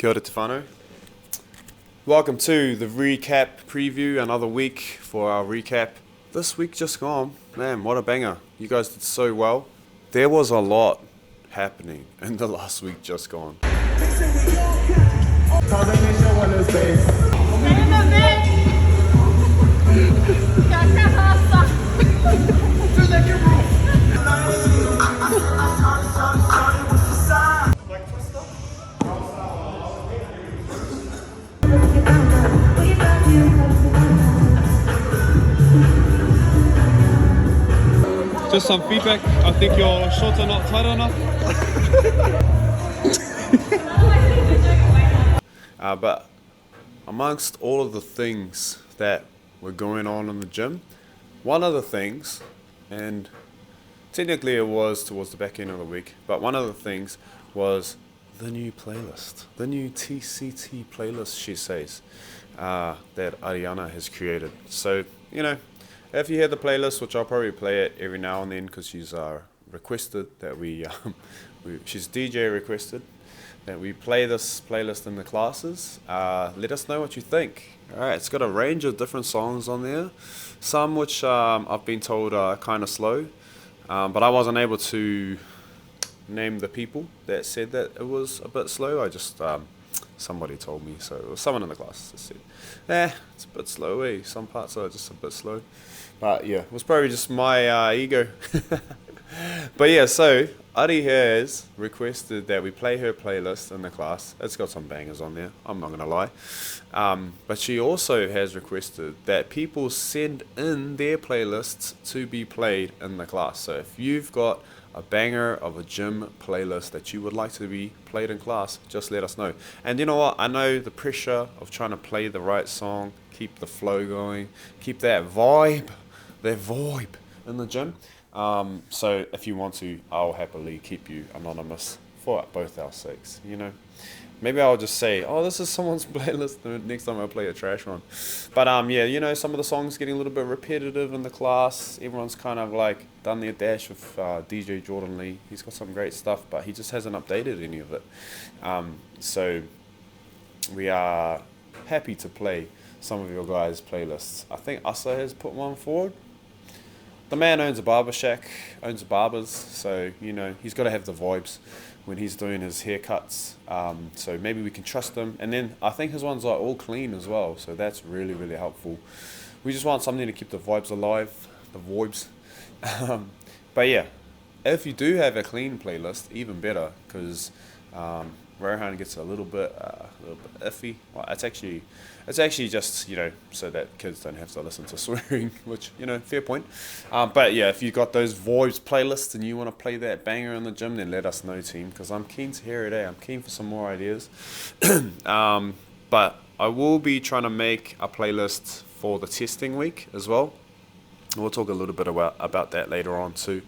Kia ora te whānau. Welcome to the recap preview, another week for our recap. This week just gone, man, what a banger. You guys did so well. There was a lot happening in the last week just gone. Just some feedback. I think your shorts are not tight enough. But amongst all of the things that were going on in the gym, one of the things, and technically it was towards the back end of the week, but one of the things was the new playlist, the new TCT playlist, she says, that Ariana has created. So, you know, if you hear the playlist, which I'll probably play it every now and then because she's requested that she's DJ requested that we play this playlist in the classes. Let us know what you think. Alright, it's got a range of different songs on there, some which I've been told are kind of slow, but I wasn't able to name the people that said that it was a bit slow. I just somebody told me, so it was someone in the class that said, it's a bit slow, eh? Some parts are just a bit slow. But yeah, it was probably just my ego. But yeah, so Ari has requested that we play her playlist in the class. It's got some bangers on there, I'm not going to lie. But she also has requested that people send in their playlists to be played in the class. So if you've got a banger of a gym playlist that you would like to be played in class, just let us know. And you know what, I know the pressure of trying to play the right song, keep the flow going, keep that vibe in the gym. So if you want to, I'll happily keep you anonymous for both our sakes, you know. Maybe I'll just say, oh, this is someone's playlist the next time I play a trash one. But yeah, you know, some of the songs getting a little bit repetitive in the class. Everyone's kind of like done their dash with DJ Jordan Lee. He's got some great stuff, but he just hasn't updated any of it. So we are happy to play some of your guys' playlists. I think Asa has put one forward. The man owns a barber shack, owns barbers, so, you know, he's got to have the vibes when he's doing his haircuts. So maybe we can trust him. And then I think his ones are all clean as well, so that's really, really helpful. We just want something to keep the vibes alive, the vibes. But yeah, if you do have a clean playlist, even better, because Rohan gets a little bit iffy. Well, it's actually just, you know, so that kids don't have to listen to swearing, which, you know, fair point. But yeah, if you got those vibes playlists and you want to play that banger in the gym, then let us know, team, because I'm keen to hear it. I'm keen for some more ideas. But I will be trying to make a playlist for the testing week as well. We'll talk a little bit about that later on too.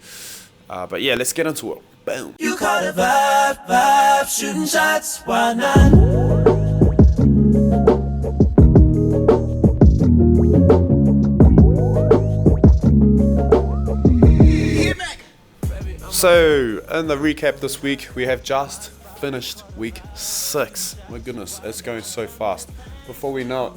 But yeah, let's get into it. Boom. You caught a vibe, shooting shots, why not? So, in the recap this week, we have just finished week 6. My goodness, it's going so fast. Before we know it,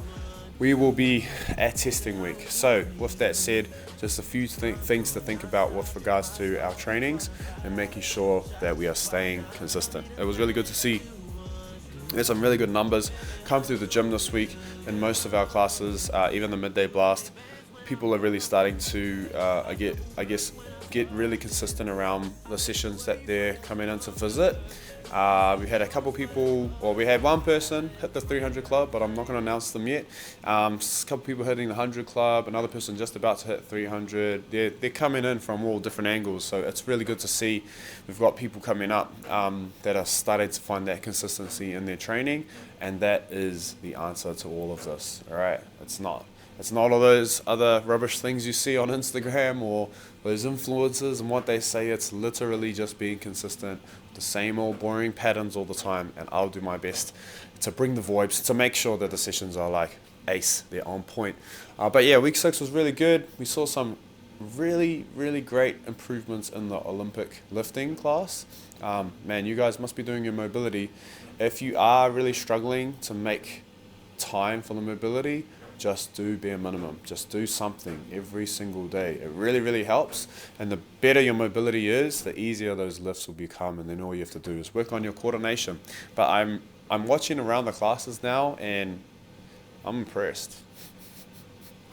we will be at testing week. So, with that said, just a few things to think about with regards to our trainings and making sure that we are staying consistent. It was really good to see there's some really good numbers come through the gym this week in most of our classes, even the midday blast. People are really starting to, get really consistent around the sessions that they're coming in to visit. We had a couple people, or we had one person hit the 300 club, but I'm not going to announce them yet. A couple people hitting the 100 club, another person just about to hit 300. They're coming in from all different angles, so it's really good to see. We've got people coming up that are starting to find that consistency in their training, and that is the answer to all of this. All right, it's not all those other rubbish things you see on Instagram or those influencers and what they say. It's literally just being consistent, the same old boring patterns all the time, and I'll do my best to bring the vibes, to make sure that the sessions are like ace, they're on point. But yeah, week 6 was really good. We saw some really great improvements in the Olympic lifting class. Man, you guys must be doing your mobility. If you are really struggling to make time for the mobility, just do bare minimum. Just do something every single day. It really helps. And the better your mobility is, the easier those lifts will become. And then all you have to do is work on your coordination. But I'm watching around the classes now, and I'm impressed.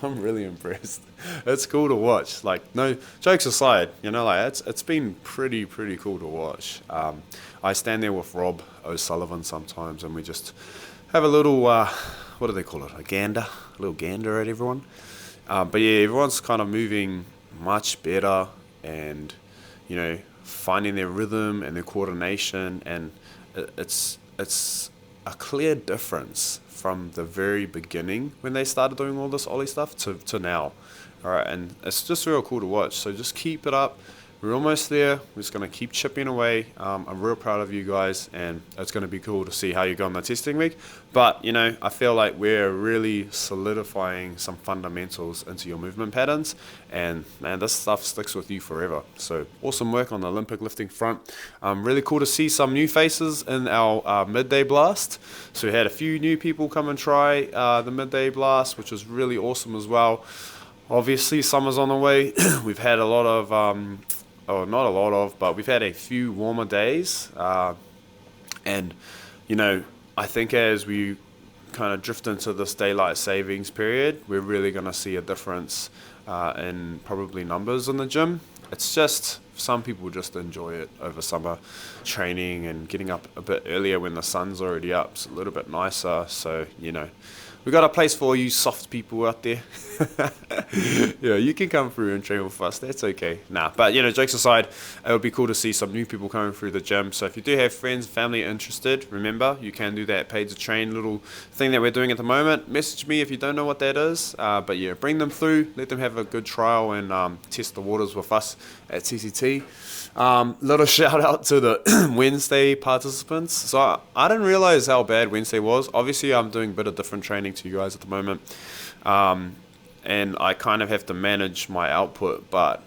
I'm really impressed. It's cool to watch. Like, no jokes aside, like it's been pretty cool to watch. I stand there with Rob O'Sullivan sometimes, and we just have a little what do they call it? A little gander at everyone. But yeah, everyone's kind of moving much better, and finding their rhythm and their coordination, and it's a clear difference from the very beginning when they started doing all this Ollie stuff to now. All right, and it's just real cool to watch. So just keep it up. We're almost there. We're just going to keep chipping away. I'm real proud of you guys, and it's going to be cool to see how you go on the testing week. But, I feel like we're really solidifying some fundamentals into your movement patterns, and, man, this stuff sticks with you forever. So awesome work on the Olympic lifting front. Really cool to see some new faces in our midday blast. So we had a few new people come and try the midday blast, which was really awesome as well. Obviously, summer's on the way. We've had a lot of... not a lot of, but we've had a few warmer days. And, I think as we kind of drift into this daylight savings period, we're really going to see a difference in probably numbers in the gym. It's just, some people just enjoy it over summer training and getting up a bit earlier when the sun's already up. It's a little bit nicer. So, we got a place for you soft people out there. Yeah, you can come through and train with us. That's okay. But jokes aside, it would be cool to see some new people coming through the gym. So if you do have friends, family interested, remember, you can do that paid to train little thing that we're doing at the moment. Message me if you don't know what that is. But yeah, bring them through. Let them have a good trial and test the waters with us at CCT. Little shout out to the Wednesday participants. So I didn't realize how bad Wednesday was. Obviously, I'm doing a bit of different training to you guys at the moment, and I kind of have to manage my output. But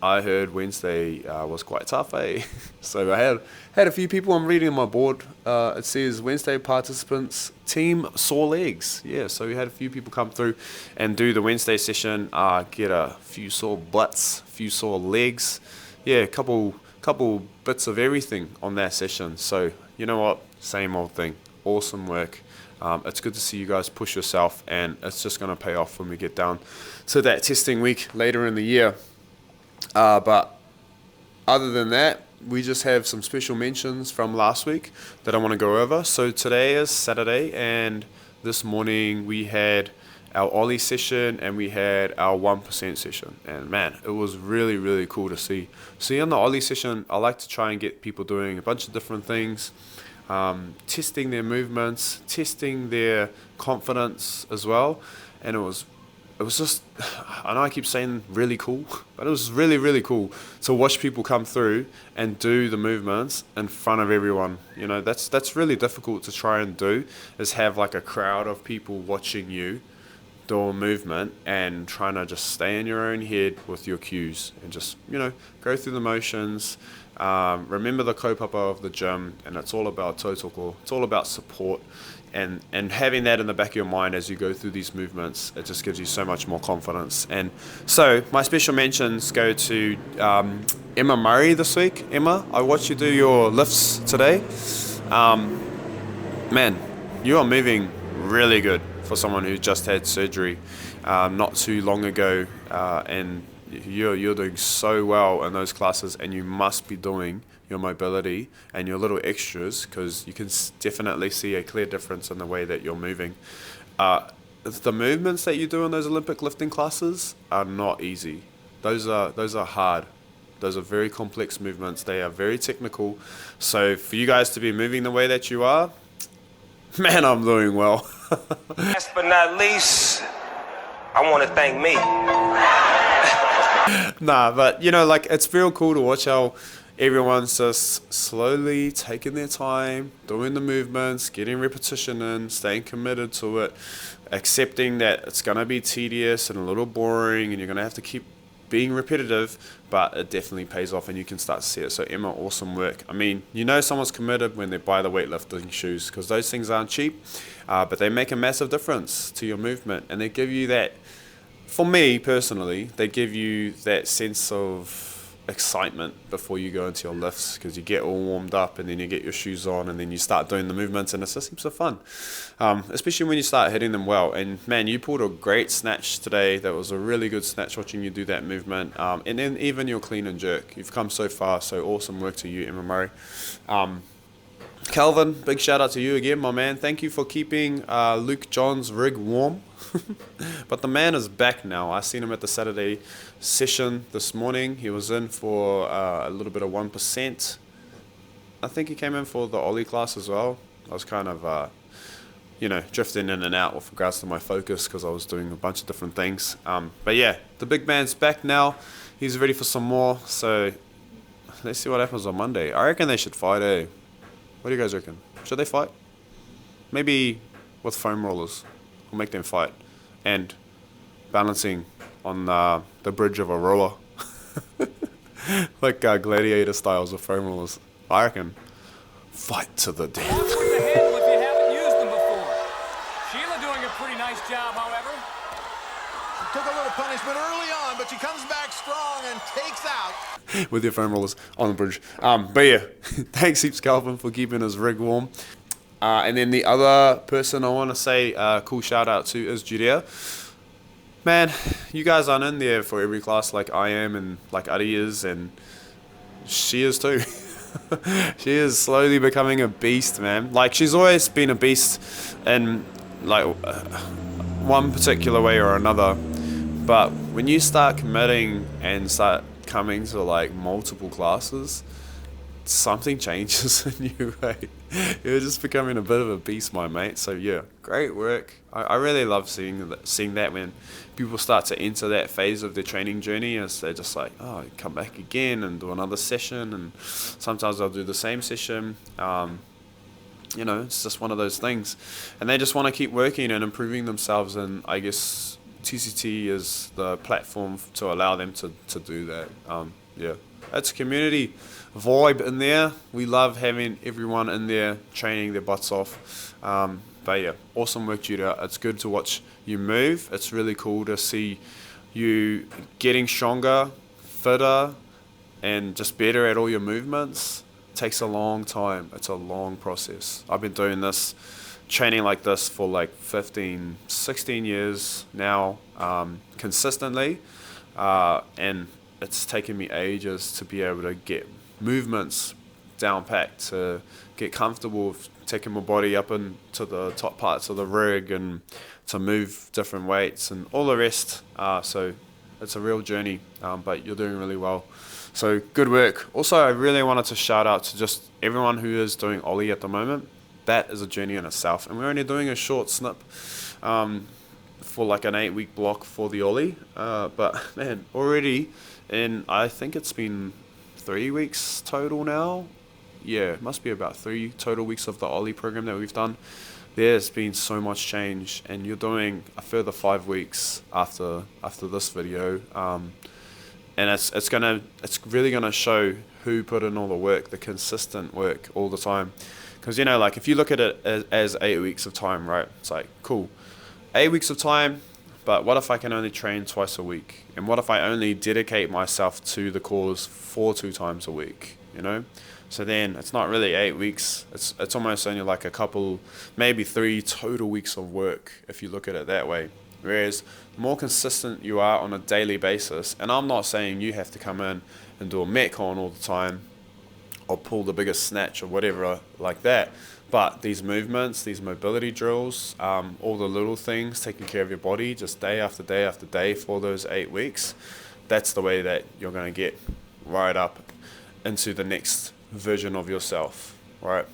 I heard Wednesday was quite tough, eh? So I had a few people. I'm reading on my board. It says Wednesday participants team sore legs. Yeah, so we had a few people come through and do the Wednesday session. Get a few sore butts, a few sore legs. Yeah, a couple bits of everything on that session. So you know what? Same old thing. Awesome work. It's good to see you guys push yourself, and it's just going to pay off when we get down to that testing week later in the year. But other than that, we just have some special mentions from last week that I want to go over. So today is Saturday, and this morning we had our Ollie session and we had our 1% session. And man, it was really cool to see. So on the Ollie session, I like to try and get people doing a bunch of different things. Testing their movements, testing their confidence as well. And it was just, I know I keep saying really cool, but it was really cool to watch people come through and do the movements in front of everyone. That's really difficult to try and do, is have like a crowd of people watching you do a movement and trying to just stay in your own head with your cues and just, go through the motions. Remember the kaupapa of the gym, and it's all about tautoko. It's all about support, and having that in the back of your mind as you go through these movements, it just gives you so much more confidence. And so my special mentions go to Emma Murray this week. Emma, I watched you do your lifts today. Man, you are moving really good for someone who just had surgery not too long ago, and you're doing so well in those classes, and you must be doing your mobility and your little extras, because you can definitely see a clear difference in the way that you're moving. The movements that you do in those Olympic lifting classes are not easy. Those are hard. Those are very complex movements. They are very technical. So for you guys to be moving the way that you are, man, I'm doing well. Last but not least, I want to thank me. Nah, but it's real cool to watch how everyone's just slowly taking their time, doing the movements, getting repetition in, staying committed to it, accepting that it's going to be tedious and a little boring, and you're going to have to keep being repetitive, but it definitely pays off and you can start to see it. So Emma, awesome work. I mean, you know someone's committed when they buy the weightlifting shoes, because those things aren't cheap, but they make a massive difference to your movement, and they give you that, for me personally, they give you that sense of excitement before you go into your lifts, because you get all warmed up and then you get your shoes on and then you start doing the movements, and it just seems so fun, especially when you start hitting them well. And man, you pulled a great snatch today. That was a really good snatch watching you do that movement, and then even your clean and jerk. You've come so far, so awesome work to you, Emma Murray. Kelvin, big shout out to you again, my man. Thank you for keeping Luke John's rig warm. But the man is back now. I seen him at the Saturday session this morning. He was in for a little bit of 1%. I think he came in for the Ollie class as well. I was kind of, drifting in and out with regards to my focus, because I was doing a bunch of different things. But yeah, the big man's back now. He's ready for some more. So let's see what happens on Monday. I reckon they should fight, eh? What do you guys reckon? Should they fight? Maybe with foam rollers. We'll make them fight. And balancing on the bridge of a roller. Like gladiator styles of foam rollers. I reckon fight to the death. Off with the handle if you haven't used them before. Sheila doing a pretty nice job, however. She took a little punishment early on, but she comes back strong and takes out. With your foam rollers on the bridge. But yeah, thanks heaps, Calvin, for keeping his rig warm. And then the other person I want to say cool shout out to is Judea. Man, you guys aren't in there for every class like I am and like Adi is, and she is too. She is slowly becoming a beast, man. Like, she's always been a beast in like one particular way or another. But when you start committing and start coming to like multiple classes, something changes in you, right? You're just becoming a bit of a beast, my mate. So yeah, great work. I really love seeing that when people start to enter that phase of their training journey, as they're just like, oh, come back again and do another session, and sometimes they'll do the same session. It's just one of those things, and they just want to keep working and improving themselves, and I guess TCT is the platform to allow them to do that. It's a community vibe in there. We love having everyone in there training their butts off. But yeah, awesome work, Judah. It's good to watch you move. It's really cool to see you getting stronger, fitter, and just better at all your movements. It takes a long time. It's a long process. I've been doing this, training like this for like 15, 16 years now, consistently. And it's taken me ages to be able to get movements down packed, to get comfortable with taking my body up into the top parts of the rig and to move different weights and all the rest. So it's a real journey, but you're doing really well. So good work. Also, I really wanted to shout out to just everyone who is doing Ollie at the moment. That is a journey in itself, and we're only doing a short snip for like an 8-week block for the Ollie. But man, already, and I think it's been 3 weeks total now. Yeah, it must be about 3 total weeks of the Ollie program that we've done. There's been so much change, and you're doing a further 5 weeks after this video, and it's really gonna show who put in all the work, the consistent work all the time. Because like if you look at it as 8 weeks of time, right? It's like cool, 8 weeks of time. But what if I can only train twice a week? And what if I only dedicate myself to the cause 2 times a week? So then it's not really 8 weeks. It's almost only like a couple, maybe 3 total weeks of work if you look at it that way. Whereas the more consistent you are on a daily basis, and I'm not saying you have to come in and do a Metcon all the time or pull the biggest snatch or whatever like that. But these movements, these mobility drills, all the little things, taking care of your body just day after day after day for those 8 weeks, that's the way that you're going to get right up into the next version of yourself, right?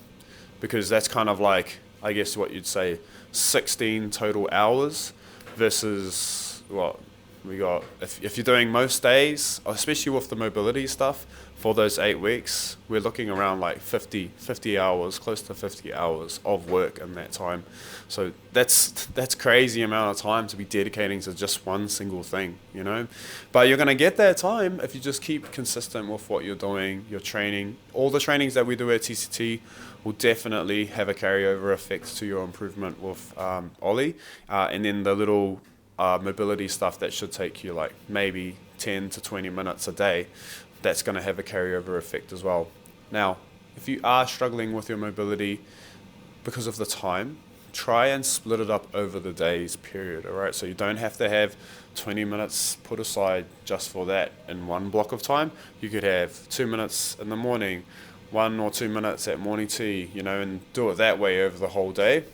Because that's kind of like, I guess what you'd say, 16 total hours versus what we got. If you're doing most days, especially with the mobility stuff, for those 8 weeks, we're looking around like 50 hours, close to 50 hours of work in that time. So that's crazy amount of time to be dedicating to just one single thing, you know. But you're gonna get that time if you just keep consistent with what you're doing, your training. All the trainings that we do at TCT will definitely have a carryover effect to your improvement with Ollie, and then the little mobility stuff that should take you like maybe 10 to 20 minutes a day, that's going to have a carryover effect as well. Now, if you are struggling with your mobility because of the time, try and split it up over the day's period, all right? So you don't have to have 20 minutes put aside just for that in one block of time. You could have 2 minutes in the morning, 1 or 2 minutes at morning tea, you know, and do it that way over the whole day.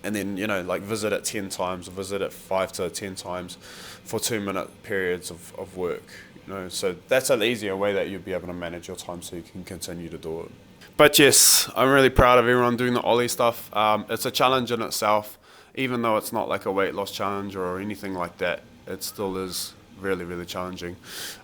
And then, you know, like visit it 10 times or visit it 5 to 10 times for 2-minute periods of work, you know. So that's an easier way that you'll be able to manage your time so you can continue to do it. But yes, I'm really proud of everyone doing the Ollie stuff. It's a challenge in itself, even though it's not like a weight loss challenge or anything like that. It still is really, really challenging.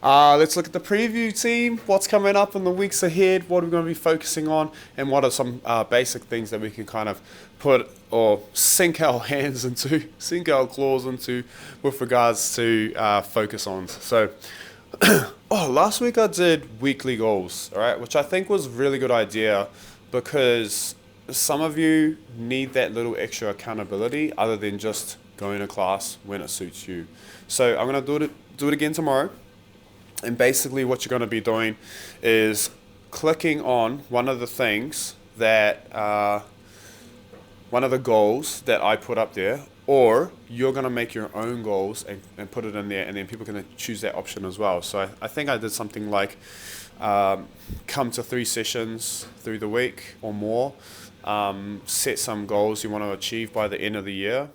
Let's look at the preview team. What's coming up in the weeks ahead? What are we going to be focusing on? And what are some basic things that we can kind of put or sink our hands into, sink our claws into with regards to focus on. So, last week I did weekly goals, all right, which I think was a really good idea because some of you need that little extra accountability other than just going to class when it suits you. So I'm going to do it again tomorrow. And basically what you're going to be doing is clicking on one of the things that, one of the goals that I put up there, or you're going to make your own goals and put it in there, and then people can choose that option as well. So I think I did something like come to 3 sessions through the week or more, set some goals you want to achieve by the end of the year.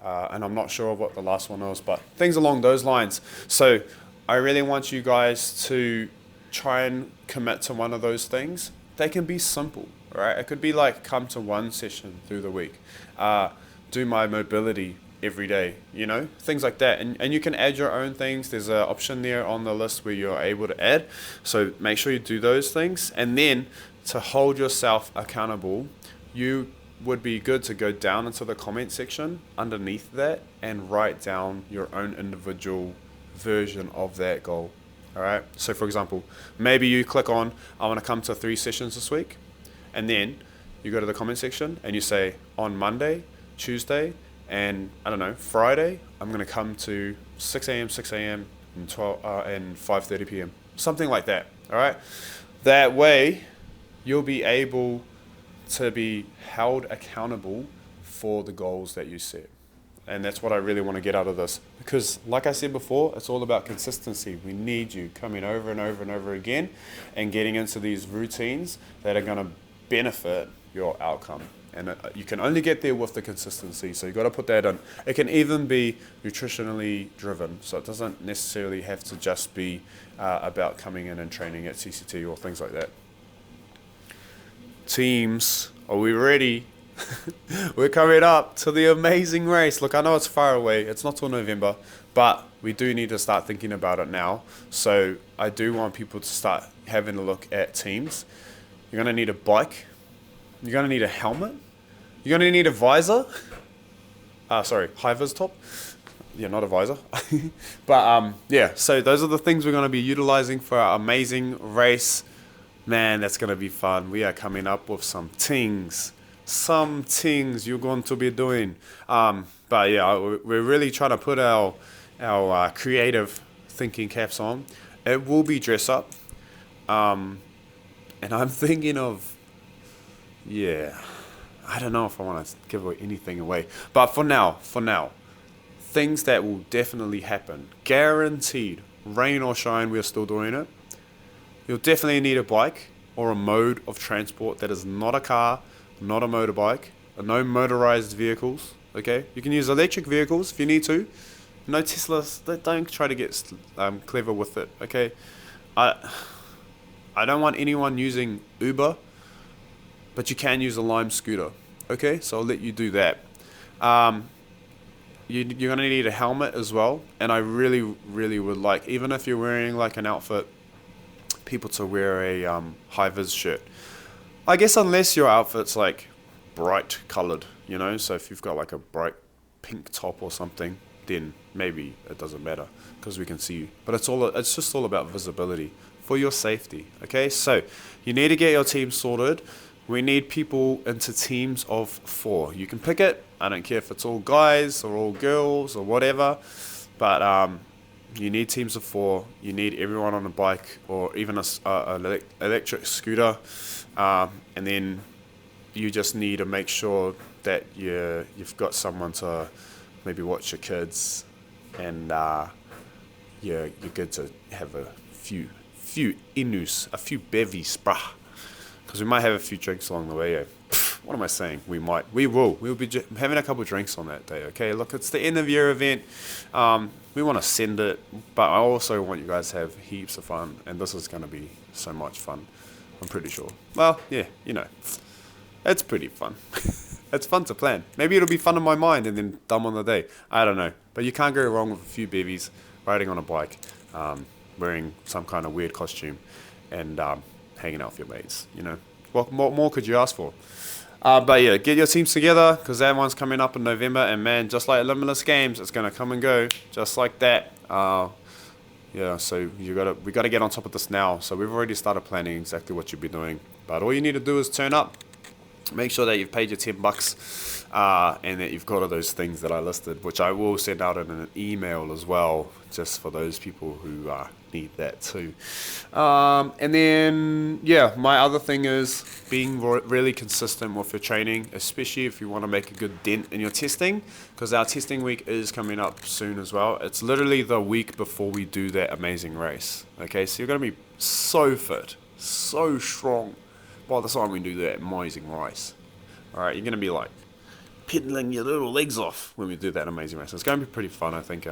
And I'm not sure what the last one was, but things along those lines. So I really want you guys to try and commit to one of those things. They can be simple, all right? It could be like come to 1 session through the week, do my mobility every day, you know, things like that. And you can add your own things. There's an option there on the list where you're able to add. So make sure you do those things. And then to hold yourself accountable, you would be good to go down into the comment section underneath that and write down your own individual version of that goal. All right. So for example, maybe you click on, I want to come to 3 sessions this week. And then you go to the comment section and you say on Monday, Tuesday, and I don't know, Friday, I'm going to come to 6 a.m., 6 a.m. and 5:30 p.m. Something like that. All right. That way you'll be able to be held accountable for the goals that you set. And that's what I really want to get out of this. Because like I said before, it's all about consistency. We need you coming over and over and over again and getting into these routines that are going to benefit your outcome. And you can only get there with the consistency. So you've got to put that in. It can even be nutritionally driven. So it doesn't necessarily have to just be about coming in and training at CCT or things like that. Teams, are we ready? We're coming up to the amazing race. Look, I know it's far away. It's not till November, but we do need to start thinking about it now. So I do want people to start having a look at teams. You're going to need a bike. You're going to need a helmet. You're going to need a visor. High-vis top. Yeah, not a visor. But yeah, so those are the things we're going to be utilizing for our amazing race. Man, that's going to be fun. We are coming up with some things you're going to be doing. But yeah, we're really trying to put our creative thinking caps on. It will be dress up. And I'm thinking of, I don't know if I want to give anything away. But for now, things that will definitely happen. Guaranteed. Rain or shine, we're still doing it. You'll definitely need a bike or a mode of transport that is not a car, not a motorbike, no motorized vehicles, okay? You can use electric vehicles if you need to. No Teslas, don't try to get clever with it, okay? I don't want anyone using Uber, but you can use a Lime scooter, okay? So I'll let you do that. You're going to need a helmet as well, and I really, really would like, even if you're wearing like an outfit people to wear a high-vis shirt. I guess unless your outfit's like bright colored, you know, so if you've got like a bright pink top or something, then maybe it doesn't matter because we can see you. But it's just all about visibility for your safety. Okay, so you need to get your team sorted. We need people into teams of 4. You can pick it. I don't care if it's all guys or all girls or whatever, but you need teams of 4. You need everyone on a bike or even a electric scooter, and then you just need to make sure that you've got someone to maybe watch your kids, and you're good to have a few inus, a few bevies, brah. Because we might have a few drinks along the way. Yeah. What am I saying? We will. We'll be having a couple of drinks on that day. Okay, look, it's the end of year event. We want to send it, but I also want you guys to have heaps of fun, and this is going to be so much fun. I'm pretty sure. Well, yeah, you know, it's pretty fun. It's fun to plan. Maybe it'll be fun in my mind and then dumb on the day. I don't know, but you can't go wrong with a few bevies, riding on a bike, wearing some kind of weird costume, and hanging out with your mates. You know, what more could you ask for? But yeah, get your teams together because that one's coming up in November, and man, just like Limitless Games, it's gonna come and go just like that. Yeah, so we gotta get on top of this now. So we've already started planning exactly what you'll be doing, but all you need to do is turn up, make sure that you've paid your $10, and that you've got all those things that I listed, which I will send out in an email as well, just for those people who need that too. And then, yeah, my other thing is being really consistent with your training, especially if you want to make a good dent in your testing, because our testing week is coming up soon as well. It's literally the week before we do that amazing race. Okay, so you're going to be so fit, so strong by the time we do that amazing race. Alright, you're going to be like pedaling your little legs off when we do that amazing race. It's going to be pretty fun, I think.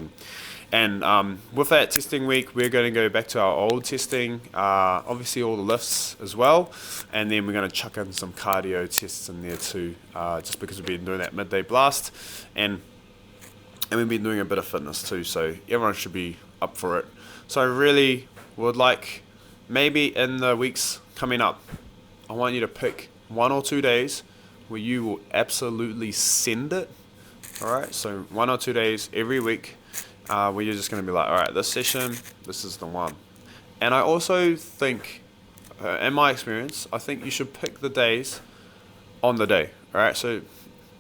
And with that testing week, we're going to go back to our old testing, obviously all the lifts as well, and then we're going to chuck in some cardio tests in there too, just because we've been doing that midday blast, and we've been doing a bit of fitness too, so everyone should be up for it. So I really would like, maybe in the weeks coming up, I want you to pick 1 or 2 days where you will absolutely send it. Alright, so 1 or 2 days every week, where you're just going to be like, alright, this session, this is the one. And I also think, in my experience, I think you should pick the days on the day. Alright, so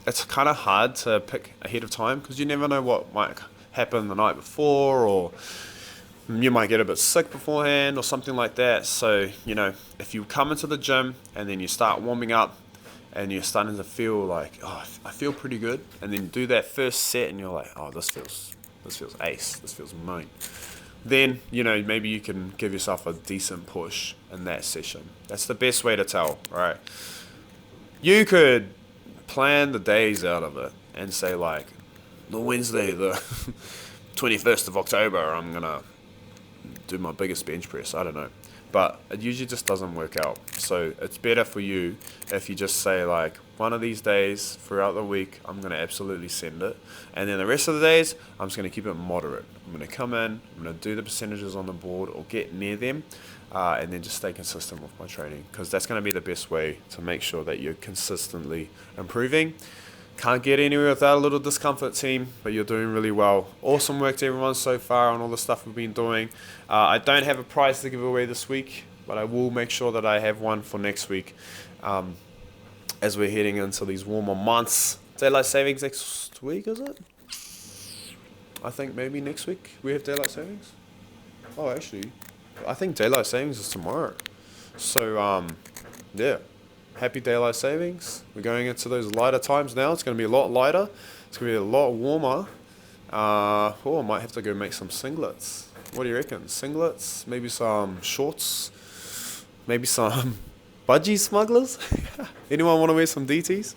it's kind of hard to pick ahead of time because you never know what might happen the night before, or you might get a bit sick beforehand or something like that. So, you know, if you come into the gym and then you start warming up and you're starting to feel like, oh, I feel pretty good, and then do that first set and you're like, oh, this feels ace, this feels mean, then, you know, maybe you can give yourself a decent push in that session. That's the best way to tell, right? You could plan the days out of it and say, like, the Wednesday, the 21st of October, I'm gonna do my biggest bench press. I don't know, but it usually just doesn't work out. So it's better for you if you just say, like, one of these days throughout the week I'm gonna absolutely send it, and then the rest of the days I'm just gonna keep it moderate. I'm gonna come in, I'm gonna do the percentages on the board or get near them, and then just stay consistent with my training, because that's gonna be the best way to make sure that you're consistently improving. Can't get anywhere without a little discomfort, team, but you're doing really well. Awesome work to everyone so far on all the stuff we've been doing. I don't have a prize to give away this week, but I will make sure that I have one for next week, as we're heading into these warmer months. Daylight savings next week, is it? I think maybe next week we have daylight savings. Oh, actually, I think daylight savings is tomorrow. So, yeah. Happy daylight savings. We're going into those lighter times now. It's going to be a lot lighter. It's going to be a lot warmer. I might have to go make some singlets. What do you reckon? Singlets? Maybe some shorts? Maybe some budgie smugglers? Anyone want to wear some DTs?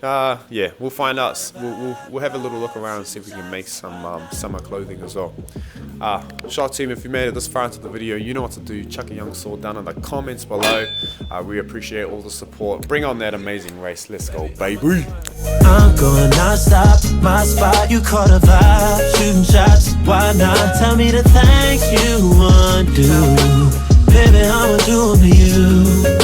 Yeah, we'll find out. We'll have a little look around and see if we can make some summer clothing as well. Shot team, if you made it this far into the video, you know what to do. Chuck a young sword down in the comments below. We appreciate all the support. Bring on that amazing race. Let's go, baby. I'm going non-stop, my spot, you caught a vibe, shooting shots, why not? Tell me the things you undo. Baby, I'ma do them to you.